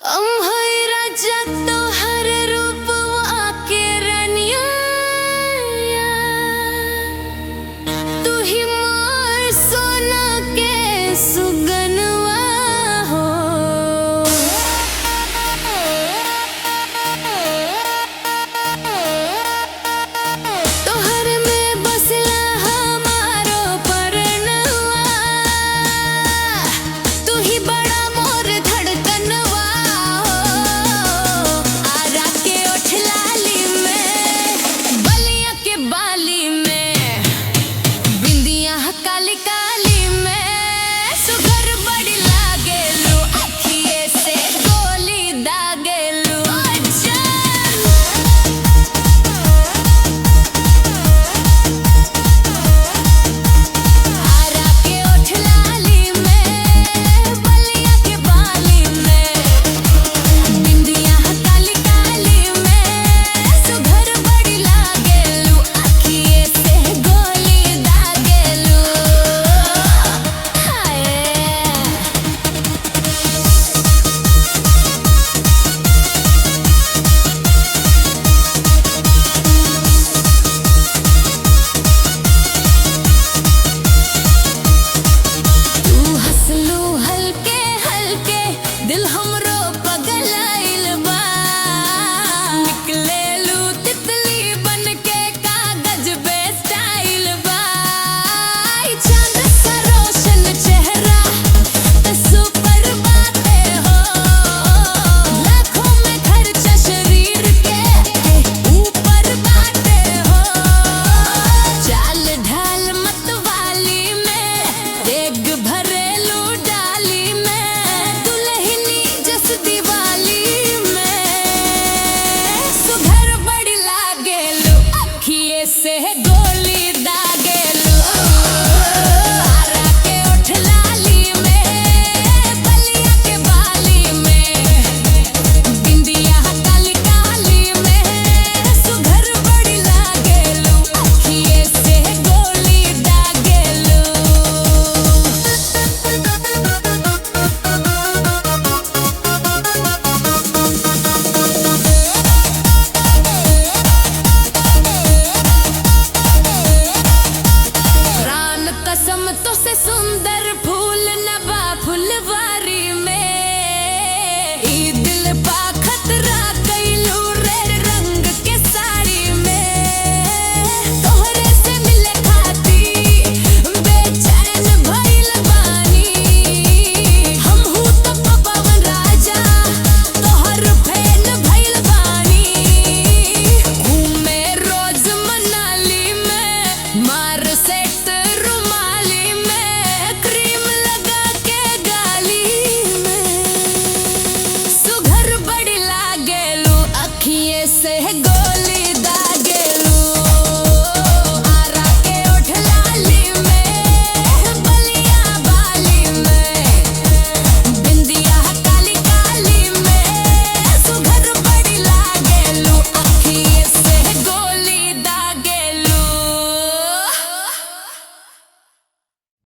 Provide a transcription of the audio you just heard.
राजा तो हर रूप आके रनिया तू ही मोर सोना के सुगनवा हो। तोहर में बसला हमारो परनवा तू ही बड़ा मोर धड़कनवा। काली काली में सुगर बड़ी लागेलू अखिए से गोली दागेलू। आरा के ओठ लाली में बलिया के बाली में बिंदिया काली काली में सुगर बड़ी लागेलू अखिए से गोली दागेलू। तू हंसलू हल्के हल्के दिल हम